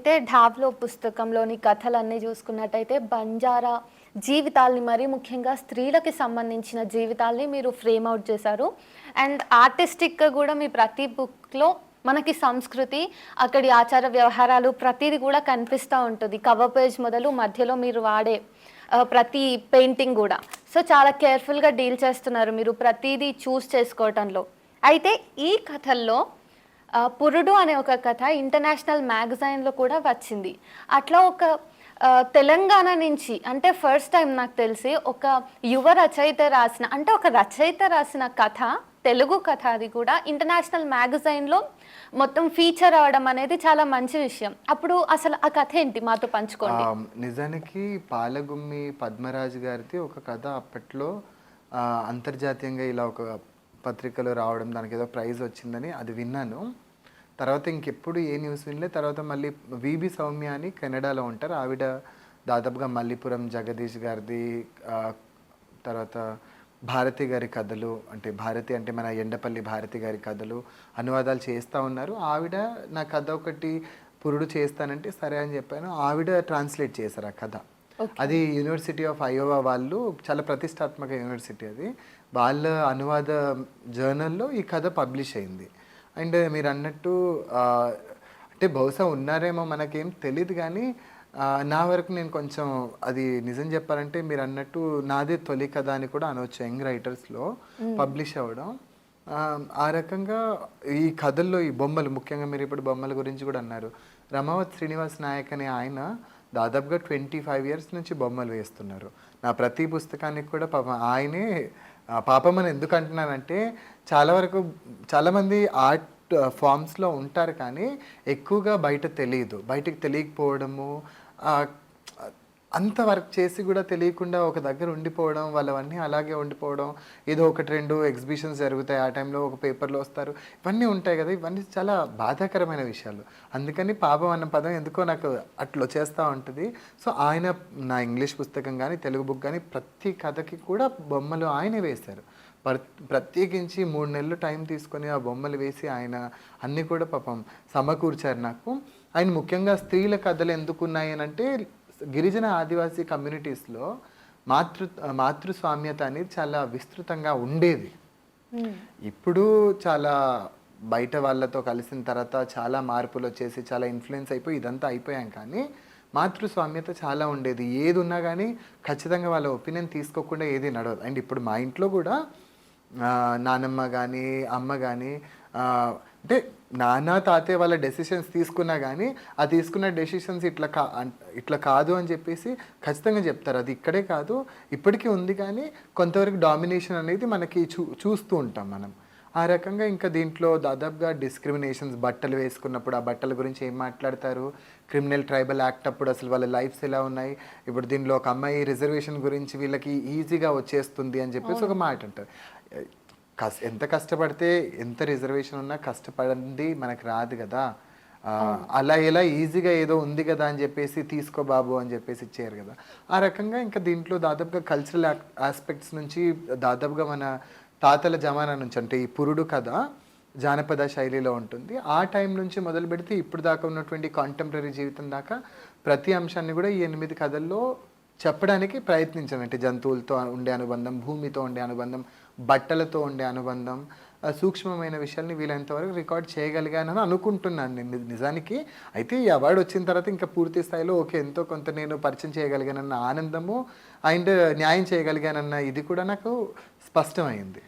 అయితే 'ఢాబ్లో' పుస్తకంలోని కథలన్నీ చూసుకున్నట్టయితే బంజారా జీవితాల్ని మరీ ముఖ్యంగా స్త్రీలకి సంబంధించిన జీవితాల్ని మీరు ఫ్రేమ్ అవుట్ చేశారు. అండ్ ఆర్టిస్టిక్‌గా గూడా మీ ప్రతి బుక్‌లో మనకి సంస్కృతి, అక్కడి ఆచార వ్యవహారాలు ప్రతీది గూడా కనిపిస్తా ఉంటది. కవర్ పేజ్ మొదలు మధ్యలో మీరు వాడే ప్రతి పెయింటింగ్ గూడా. సో, చాలా కేర్‌ఫుల్‌గా డీల్ చేస్తున్నారు మీరు ప్రతీదీ చూస్ చేసుకోవటంలో. అయితే ఈ కథల్లో 'పురుడు' అనే ఒక కథ ఇంటర్నేషనల్ మ్యాగజైన్‌లో కూడా వచ్చింది. అట్లా ఒక తెలంగాణ నుంచి అంటే ఫస్ట్ టైమ్ నాకు తెలిసి ఒక యువ రచయిత రాసిన అంటే ఒక రచయిత రాసిన కథ, తెలుగు కథ అది కూడా ఇంటర్నేషనల్ మ్యాగజైన్‌లో మొత్తం ఫీచర్ అవ్వడం అనేది చాలా మంచి విషయం. అప్పుడు అసలు ఆ కథ ఏంటి మాతో పంచుకోండి? నిజానికి పాలగుమ్మి పద్మరాజు గారిది ఒక కథ అప్పట్లో అంతర్జాతీయంగా ఇలా ఒక పత్రికలో రావడం, దానికి ఏదో ప్రైజ్ వచ్చిందని అది విన్నాను. తర్వాత ఇంకెప్పుడు ఏ న్యూస్ వినలే. తర్వాత మళ్ళీ విబి సౌమ్య అని కెనడాలో ఉంటారు. ఆవిడ దాదాపుగా మల్లీపురం జగదీష్ గారిది, తర్వాత భారతి గారి కథలు, అంటే భారతి అంటే మన ఎండపల్లి భారతి గారి కథలు అనువాదాలు చేస్తూ ఉన్నారు. ఆవిడ నా కథ ఒకటి పురుడు చేస్తానంటే సరే అని చెప్పాను. ఆవిడ ట్రాన్స్లేట్ చేశారు ఆ కథ. అది యూనివర్సిటీ ఆఫ్ అయోవా వాళ్ళు, చాలా ప్రతిష్టాత్మక యూనివర్సిటీ అది, వాళ్ళ అనువాద జర్నల్లో ఈ కథ పబ్లిష్ అయింది. అండ్ మీరు అన్నట్టు అంటే బహుశా ఉన్నారేమో మనకేం తెలియదు, కానీ నా వరకు నేను కొంచెం అది నిజం చెప్పాలంటే మీరు అన్నట్టు నాదే తొలి కథ అని కూడా అనవచ్చు యంగ్ రైటర్స్లో పబ్లిష్ అవ్వడం. ఆ రకంగా ఈ కథల్లో ఈ బొమ్మలు, ముఖ్యంగా మీరు ఇప్పుడు బొమ్మల గురించి కూడా అన్నారు, రమావత్ శ్రీనివాస్ నాయక్ అనే ఆయన దాదాపుగా 25 ఇయర్స్ నుంచి బొమ్మలు వేస్తున్నారు. నా ప్రతి పుస్తకానికి కూడా ఆయనే పాపం అని ఎందుకు అంటున్నానంటే, చాలా వరకు చాలామంది ఆర్ట్ ఫామ్స్లో ఉంటారు కానీ ఎక్కువగా బయటకు తెలియకపోవడము, అంత వర్క్ చేసి కూడా తెలియకుండా ఒక దగ్గర ఉండిపోవడం, వాళ్ళవన్నీ అలాగే ఉండిపోవడం, ఏదో ఒకటి రెండు ఎగ్జిబిషన్స్ జరుగుతాయి, ఆ టైంలో ఒక పేపర్లో వస్తారు, ఇవన్నీ ఉంటాయి కదా. ఇవన్నీ చాలా బాధాకరమైన విషయాలు. అందుకని పాపం అన్న పదం ఎందుకో నాకు అట్లా వచ్చేస్తూ ఉంటుంది. సో ఆయన నా ఇంగ్లీష్ పుస్తకం కానీ తెలుగు బుక్ కానీ ప్రతి కథకి కూడా బొమ్మలు ఆయనే వేశారు. ప్రత్యేకించి 3 నెలలు టైం తీసుకొని ఆ బొమ్మలు వేసి ఆయన అన్నీ కూడా పాపం సమకూర్చారు నాకు. ఆయన ముఖ్యంగా స్త్రీల కథలు ఎందుకున్నాయి అని అంటే, గిరిజన ఆదివాసీ కమ్యూనిటీస్లో మాతృస్వామ్యత అనేది చాలా విస్తృతంగా ఉండేది. ఇప్పుడు చాలా బయట వాళ్ళతో కలిసిన తర్వాత చాలా మార్పులు వచ్చేసి చాలా ఇన్ఫ్లుయెన్స్ అయిపోయి ఇదంతా అయిపోయాం, కానీ మాతృస్వామ్యత చాలా ఉండేది. ఏది ఉన్నా కానీ ఖచ్చితంగా వాళ్ళ ఒపీనియన్ తీసుకోకుండా ఏది నడవదు. అండ్ ఇప్పుడు మా ఇంట్లో కూడా నానమ్మ కానీ అమ్మ కానీ అంటే నాన్న తాతయ్య వాళ్ళ డెసిషన్స్ తీసుకున్నా కానీ ఆ తీసుకున్న డెసిషన్స్ ఇట్లా కాదు అని చెప్పేసి ఖచ్చితంగా చెప్తారు. అది ఇక్కడే కాదు ఇప్పటికీ ఉంది, కానీ కొంతవరకు డామినేషన్ అనేది మనకి చూస్తూ ఉంటాం మనం. ఆ రకంగా ఇంకా దీంట్లో దాదాపుగా డిస్క్రిమినేషన్స్, బట్టలు వేసుకున్నప్పుడు ఆ బట్టల గురించి ఏం మాట్లాడతారు, క్రిమినల్ ట్రైబల్ యాక్ట్ అప్పుడు అసలు వాళ్ళ లైఫ్స్ ఎలా ఉన్నాయి, ఇప్పుడు దీనిలో ఒక అమ్మాయి రిజర్వేషన్ గురించి వీళ్ళకి ఈజీగా వచ్చేస్తుంది అని చెప్పేసి ఒక మాట అంటారు. ఎంత కష్టపడితే ఎంత రిజర్వేషన్ ఉన్నా కష్టపడింది మనకు రాదు కదా. అలా ఎలా ఈజీగా ఏదో ఉంది కదా అని చెప్పేసి తీసుకో బాబు అని చెప్పేసి ఇచ్చారు కదా. ఆ రకంగా ఇంకా దీంట్లో దాదాపుగా కల్చరల్ ఆస్పెక్ట్స్ నుంచి, దాదాపుగా మన తాతల జమానా నుంచి, అంటే ఈ పురుడు కథ జానపద శైలిలో ఉంటుంది. ఆ టైం నుంచి మొదలు పెడితే ఇప్పుడు దాకా ఉన్నటువంటి కాంటెంపరీ జీవితం దాకా ప్రతి అంశాన్ని కూడా ఈ 8 కథల్లో చెప్పడానికి ప్రయత్నించాను. అంటే జంతువులతో ఉండే అనుబంధం, భూమితో ఉండే అనుబంధం, బట్టలతో ఉండే అనుబంధం, సూక్ష్మమైన విషయాల్ని వీలైనంతవరకు రికార్డ్ చేయగలిగానని అనుకుంటున్నాను నేను నిజానికి. అయితే ఈ అవార్డు వచ్చిన తర్వాత ఇంకా పూర్తి స్థాయిలో ఓకే, ఎంతో కొంత నేను పరిచయం చేయగలిగానన్న ఆనందము అండ్ న్యాయం చేయగలిగానన్న ఇది కూడా నాకు స్పష్టమైంది.